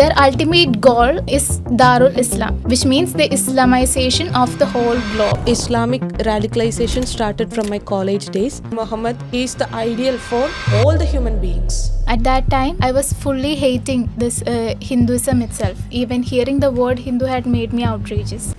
Their ultimate goal is Darul Islam, which means the Islamization of the whole globe. Islamic radicalization started from my college days. Muhammad is the ideal for all the human beings. At that time, I was fully hating this Hinduism itself. Even hearing the word Hindu had made me outrageous.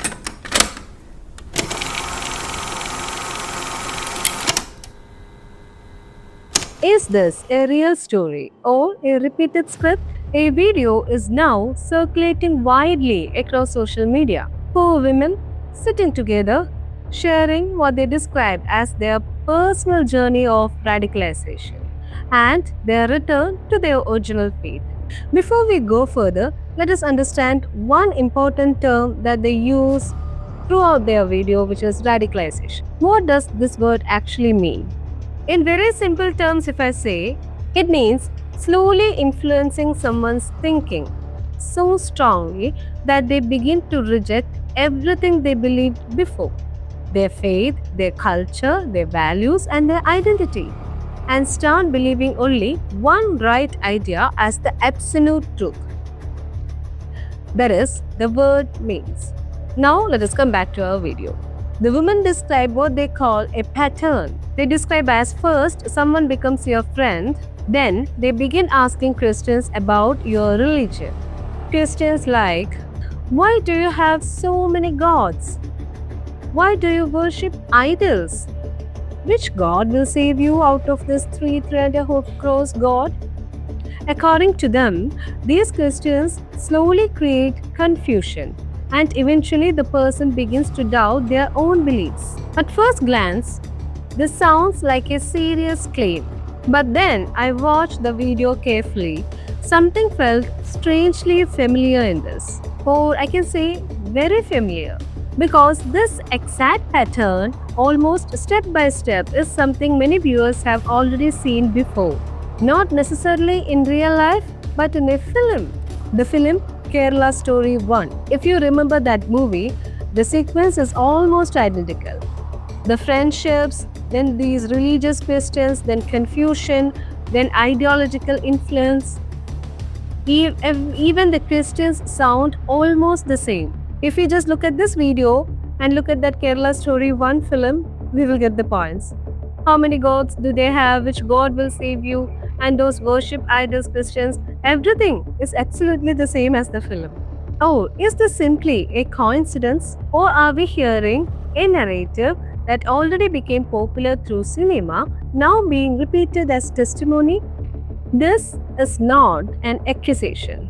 Is this a real story or a repeated script? A video is now circulating widely across social media. Four women sitting together, sharing what they described as their personal journey of radicalization and their return to their original faith. Before we go further, let us understand one important term that they use throughout their video, which is radicalization. What does this word actually mean? In very simple terms, if I say, it means slowly influencing someone's thinking so strongly that they begin to reject everything they believed before, their faith, their culture, their values, and their identity, and start believing only one right idea as the absolute truth. That is, the word means. Now, let us come back to our video. The women describe what they call a pattern. They describe as first, someone becomes your friend, then they begin asking questions about your religion. Questions like, why do you have so many gods? Why do you worship idols? Which god will save you out of this three-threaded cross god? According to them, these questions slowly create confusion, and eventually the person begins to doubt their own beliefs. At first glance, this sounds like a serious claim. But then I watched the video carefully. Something felt strangely familiar in this. Or I can say very familiar. Because this exact pattern, almost step by step, is something many viewers have already seen before. Not necessarily in real life, but in a film. The film Kerala Story 1. If you remember that movie, the sequence is almost identical. The friendships, then these religious questions, then confusion, then ideological influence. Even the questions sound almost the same. If we just look at this video and look at that Kerala Story 1 film, we will get the points. How many gods do they have? Which god will save you? And those worship idols questions, everything is absolutely the same as the film. Oh, is this simply a coincidence, or are we hearing a narrative that already became popular through cinema now being repeated as testimony? This is not an accusation.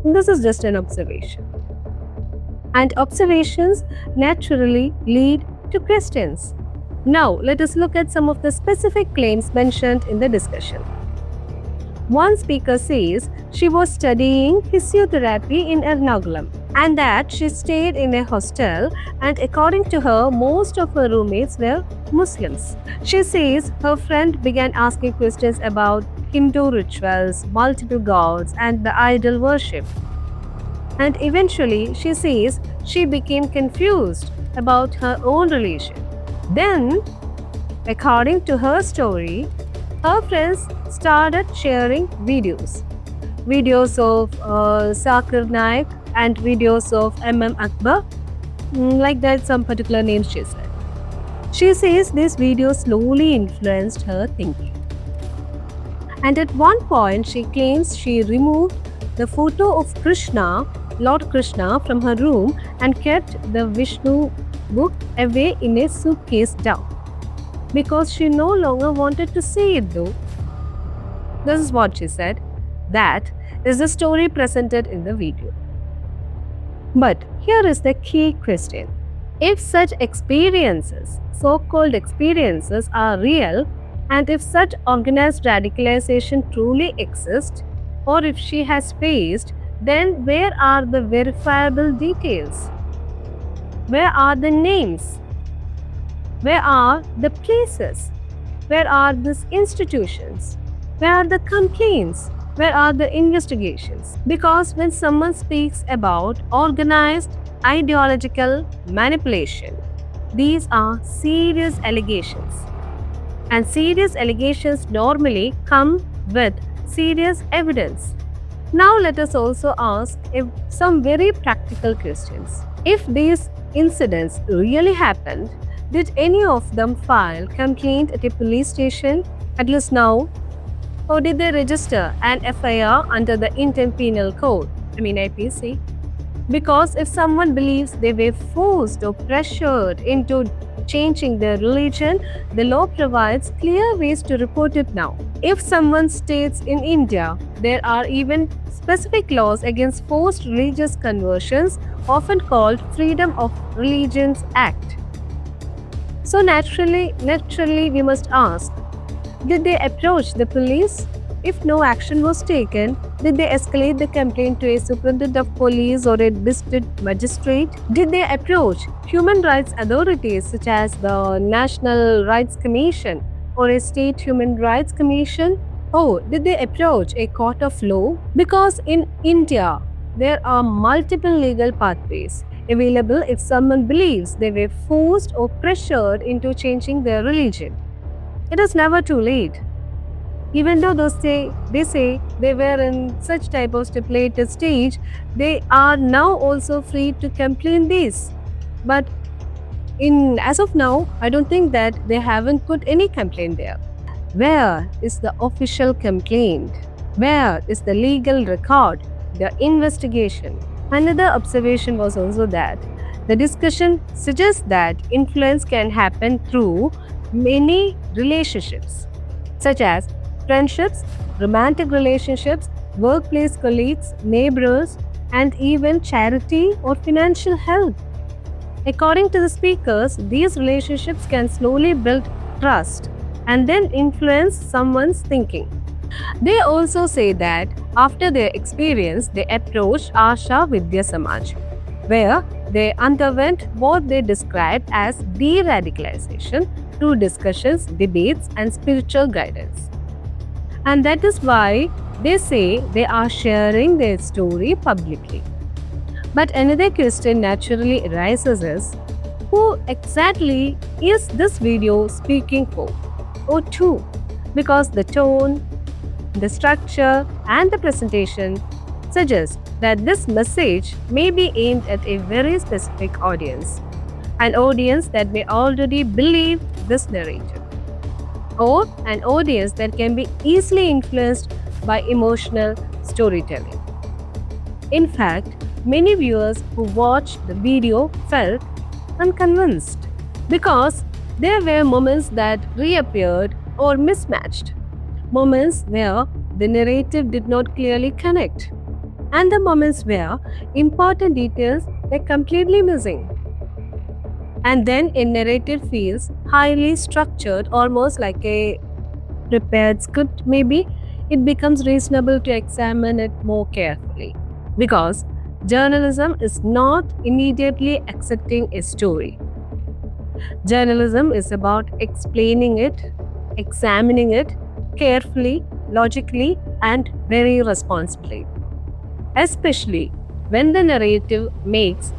This is just an observation. And observations naturally lead to questions. Now, let us look at some of the specific claims mentioned in the discussion. One speaker says she was studying physiotherapy in Ernakulam and that she stayed in a hostel, and according to her, most of her roommates were Muslims. She says her friend began asking questions about Hindu rituals, multiple gods, and the idol worship. And eventually, she says she became confused about her own religion. Then, according to her story, her friends started sharing videos. Videos of Zakir Naik and videos of M.M. Akbar, like that some particular names she said. She says these videos slowly influenced her thinking. And at one point, she claims she removed the photo of Krishna, Lord Krishna, from her room and kept the Vishnu book away in a suitcase down because she no longer wanted to see it though. This is what she said. That is the story presented in the video. But here is the key question. If such experiences, so-called experiences, are real, and if such organized radicalization truly exists, or if she has faced, then where are the verifiable details? Where are the names? Where are the places? Where are these institutions? Where are the complaints? Where are the investigations? Because when someone speaks about organized ideological manipulation, these are serious allegations. And serious allegations normally come with serious evidence. Now let us also ask some very practical questions. If these incidents really happened, did any of them file complaint at a police station, at least now? Or did they register an FIR under the Indian Penal Code, IPC? Because if someone believes they were forced or pressured into changing their religion, the law provides clear ways to report it now. If someone states in India there are even specific laws against forced religious conversions, often called Freedom of Religions Act. So naturally we must ask, did they approach the police? If no action was taken, did they escalate the complaint to a superintendent of police or a district magistrate? Did they approach human rights authorities such as the National Rights Commission or a state human rights commission? Or did they approach a court of law? Because in India, there are multiple legal pathways available if someone believes they were forced or pressured into changing their religion. It is never too late. Even though they say they were in such type of stipulated stage, they are now also free to complain this. But as of now, I don't think that they haven't put any complaint there. Where is the official complaint? Where is the legal record, the investigation? Another observation was also that the discussion suggests that influence can happen through many relationships, such as friendships, romantic relationships, workplace colleagues, neighbors, and even charity or financial help. According to the speakers, these relationships can slowly build trust and then influence someone's thinking. They also say that after their experience, they approached Asha Vidya Samaj, where they underwent what they described as de-radicalization through discussions, debates, and spiritual guidance. And that is why they say they are sharing their story publicly. But another question naturally arises is, who exactly is this video speaking for or to? Because the tone, the structure, and the presentation suggest that this message may be aimed at a very specific audience, an audience that may already believe this narrative, or an audience that can be easily influenced by emotional storytelling. In fact, many viewers who watched the video felt unconvinced because there were moments that reappeared or mismatched, moments where the narrative did not clearly connect, and the moments where important details were completely missing. And then a narrative feels highly structured, almost like a prepared script, maybe. It becomes reasonable to examine it more carefully. Because journalism is not immediately accepting a story. Journalism is about explaining it, examining it carefully, logically, and very responsibly. Especially when the narrative makes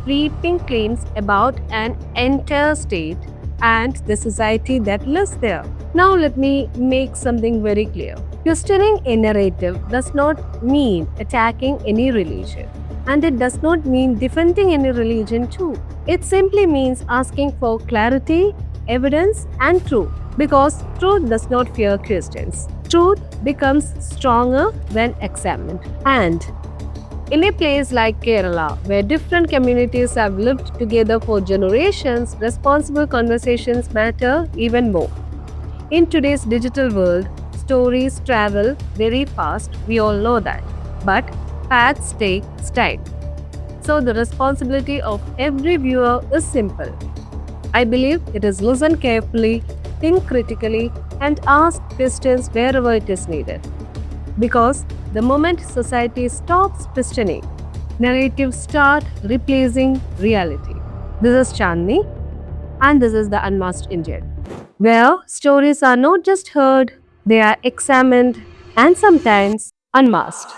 sweeping claims about an entire state and the society that lives there. Now, let me make something very clear. Questioning a narrative does not mean attacking any religion, and it does not mean defending any religion too. It simply means asking for clarity, evidence, and truth, because truth does not fear Christians. Truth becomes stronger when examined. And in a place like Kerala, where different communities have lived together for generations, responsible conversations matter even more. In today's digital world, stories travel very fast, we all know that. But facts take time. So the responsibility of every viewer is simple. I believe it is listen carefully, think critically, and ask questions wherever it is needed. Because the moment society stops questioning, narratives start replacing reality. This is Chandni, and this is the Unmasked Indian, where stories are not just heard, they are examined and sometimes unmasked.